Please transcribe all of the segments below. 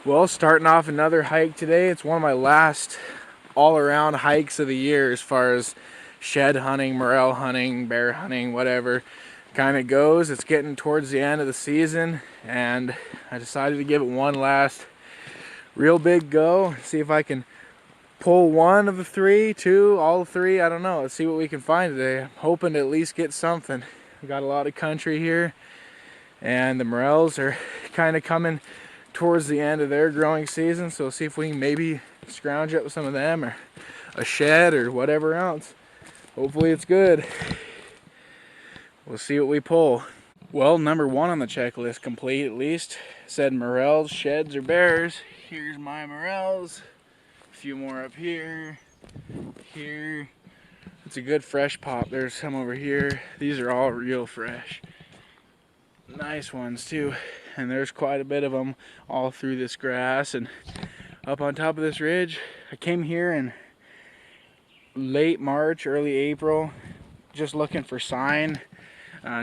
Well, starting off another hike today. It's one of my last all-around hikes of the year as far as shed hunting, morel hunting, bear hunting, whatever kind of goes. It's getting towards the end of the season, and I decided to give it one last real big go. See if I can pull one of the three, two, all three, I don't know. Let's see what we can find today. I'm hoping to at least get something. We got a lot of country here, and the morels are kind of coming towards the end of their growing season, so we'll see if we can maybe scrounge up some of them or a shed or whatever else. Hopefully it's good. We'll see what we pull. Well, number one on the checklist complete, at least. Said morels, sheds, or bears. Here's my morels. A few more up here. Here. It's a good fresh pop. There's some over here. These are all real fresh. Nice ones too. And there's quite a bit of them all through this grass and up on top of this ridge. I came here in late March, early April, just looking for sign,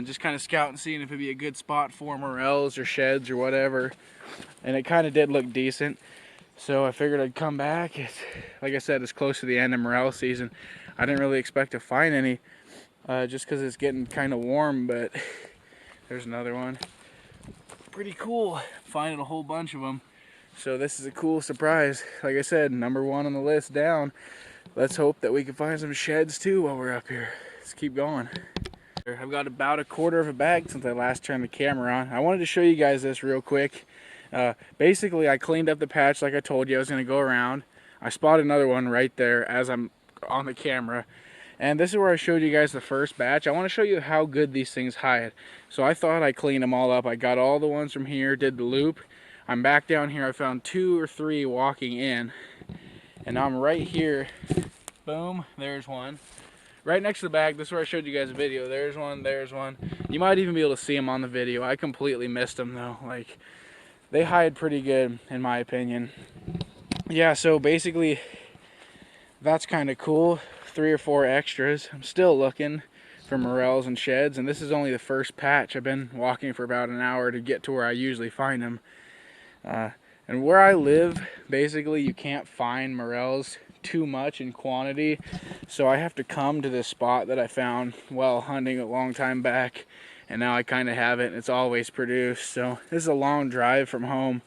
just kind of scouting, seeing if it'd be a good spot for morels or sheds or whatever. And it kind of did look decent, so I figured I'd come back. Like I said, it's close to the end of morel season. I didn't really expect to find any, just because it's getting kind of warm, but there's another one. Pretty cool, finding a whole bunch of them. So this is a cool surprise. Like I said, number one on the list down. Let's hope that we can find some sheds too while we're up here. Let's keep going. I've got about a quarter of a bag since I last turned the camera on. I wanted to show you guys this real quick. Basically, I cleaned up the patch like I told you I was going to go around. I spotted another one right there as I'm on the camera. And this is where I showed you guys the first batch. I want to show you how good these things hide. So I thought I cleaned them all up. I got all the ones from here, did the loop. I'm back down here. I found 2 or 3 walking in. And I'm right here. Boom, there's one. Right next to the bag. This is where I showed you guys a video. There's one, there's one. You might even be able to see them on the video. I completely missed them though. Like, they hide pretty good in my opinion. Yeah, so basically that's kind of cool. 3 or 4 extras. I'm still looking for morels and sheds, and this is only the first patch. I've been walking for about an hour to get to where I usually find them. And where I live, basically you can't find morels too much in quantity, so I have to come to this spot that I found while hunting a long time back, and now I kind of have it, and it's always produced. So this is a long drive from home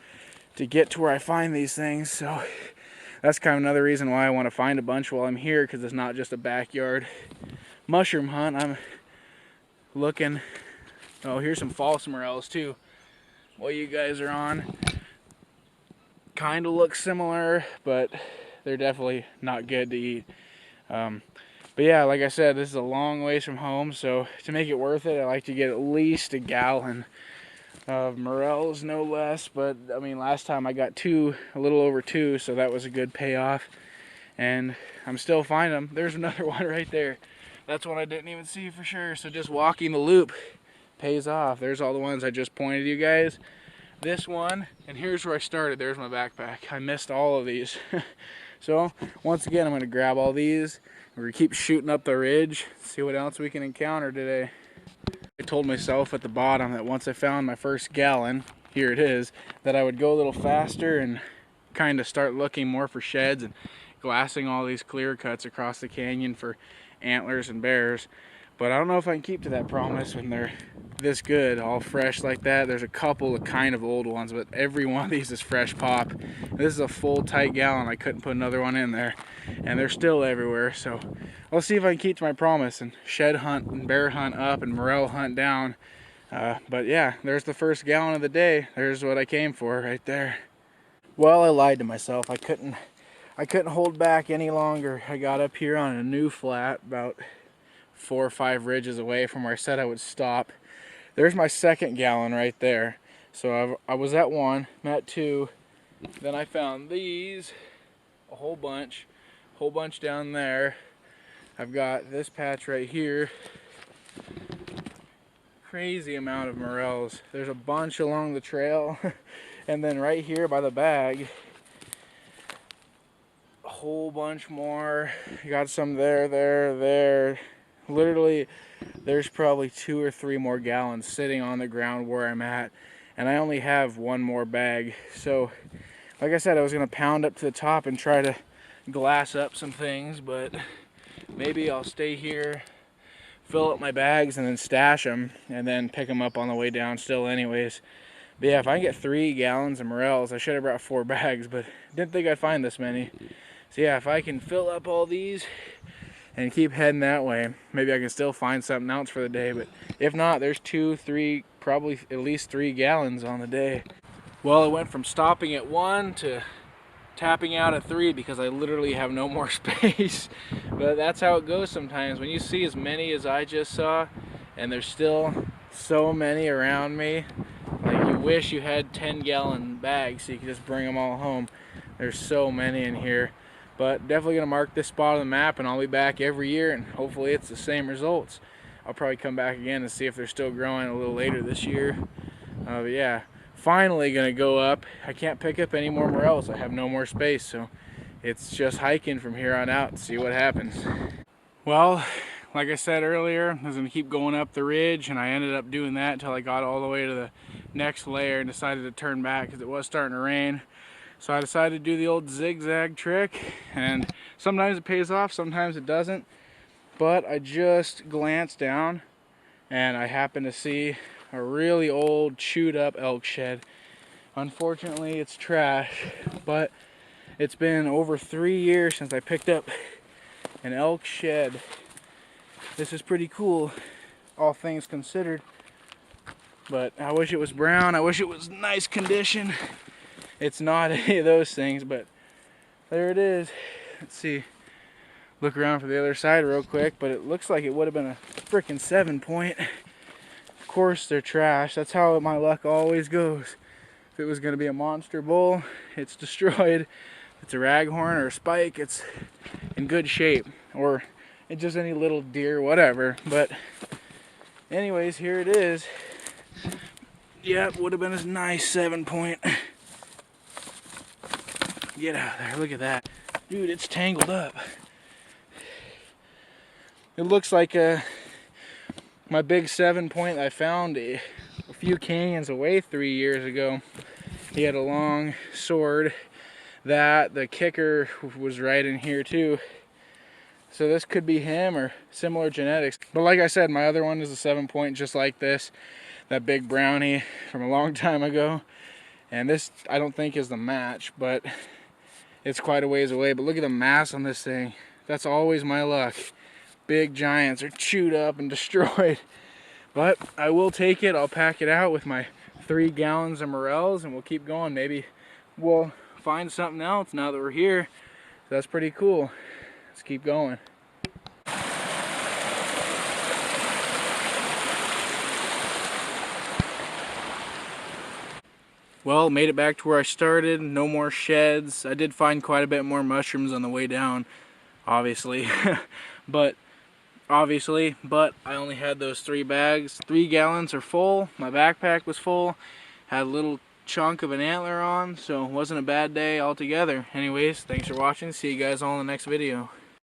to get to where I find these things, so that's kind of another reason why I want to find a bunch while I'm here, because it's not just a backyard mushroom hunt. I'm looking. Oh, here's some false morels too. What you guys are on. Kind of look similar, but they're definitely not good to eat. But yeah, like I said, this is a long ways from home, so to make it worth it, I like to get at least a gallon of morels, no less. But I mean, last time I got 2, a little over 2, so that was a good payoff. And I'm still finding them. There's another one right there. That's one I didn't even see for sure. So just walking the loop pays off. There's all the ones I just pointed you guys. This one, and here's where I started. There's my backpack. I missed all of these. So once again, I'm going to grab all these. We're going to keep shooting up the ridge, see what else we can encounter today. I told myself at the bottom that once I found my first gallon, here it is, that I would go a little faster and kind of start looking more for sheds and glassing all these clear cuts across the canyon for antlers and bears. But I don't know if I can keep to that promise when they're this good, all fresh like that. There's a couple of kind of old ones, but every one of these is fresh pop. This is a full tight gallon. I couldn't put another one in there, and they're still everywhere. So I'll see if I can keep to my promise and shed hunt and bear hunt up and morel hunt down. But yeah, there's the first gallon of the day. There's what I came for right there. Well, I lied to myself. I couldn't hold back any longer. I got up here on a new flat about 4 or 5 ridges away from where I said I would stop. There's my second gallon right there. So I was at 1, I'm at 2. Then I found these, a whole bunch down there. I've got this patch right here. Crazy amount of morels. There's a bunch along the trail. And then right here by the bag, a whole bunch more. Got some there. Literally, there's probably 2 or 3 more gallons sitting on the ground where I'm at, and I only have 1 more bag. So Like I said, I was gonna pound up to the top and try to glass up some things, but maybe I'll stay here, fill up my bags, and then stash them, and then pick them up on the way down still anyways. But yeah, if I can get 3 gallons of Morels, I should have brought 4 bags, but didn't think I'd find this many. So yeah, if I can fill up all these and keep heading that way, maybe I can still find something else for the day. But if not, there's 2, 3, probably at least 3 gallons on the day. Well, it went from stopping at 1 to tapping out at 3 because I literally have no more space. But that's how it goes sometimes. When you see as many as I just saw, and there's still so many around me, like you wish you had 10-gallon bags so you could just bring them all home. There's so many in here. But definitely gonna mark this spot on the map, and I'll be back every year, and hopefully it's the same results. I'll probably come back again and see if they're still growing a little later this year. But yeah, finally gonna go up. I can't pick up any more Morels. I have no more space, so it's just hiking from here on out and see what happens. Well, like I said earlier, I was gonna keep going up the ridge, and I ended up doing that until I got all the way to the next layer and decided to turn back because it was starting to rain. So I decided to do the old zigzag trick, and sometimes it pays off, sometimes it doesn't. But I just glanced down and I happened to see a really old chewed up elk shed. Unfortunately, it's trash, but it's been over 3 years since I picked up an elk shed. This is pretty cool, all things considered. But I wish it was brown, I wish it was nice condition. It's not any of those things, but there it is. Let's see, look around for the other side real quick, but it looks like it would have been a freaking 7-point. Of course they're trash. That's how my luck always goes. If it was going to be a monster bull, it's destroyed. If it's a raghorn or a spike, it's in good shape. Or it's just any little deer, whatever. But anyways, here it is. Yep, would have been a nice 7-point. Get out of there, look at that. Dude, it's tangled up. It looks like my big 7-point I found a few canyons away 3 years ago. He had a long sword. That the kicker was right in here too. So this could be him or similar genetics. But like I said, my other one is a 7-point just like this. That big brownie from a long time ago. And this I don't think is the match, but it's quite a ways away. But look at the mass on this thing. That's always my luck. Big giants are chewed up and destroyed. But I will take it. I'll pack it out with my 3 gallons of Morels and we'll keep going. Maybe we'll find something else now that we're here. So that's pretty cool. Let's keep going. Well, made it back to where I started. No more sheds. I did find quite a bit more mushrooms on the way down, obviously. but I only had those 3 bags. 3 gallons are full. My backpack was full. Had a little chunk of an antler on, so it wasn't a bad day altogether. Anyways, thanks for watching. See you guys all in the next video.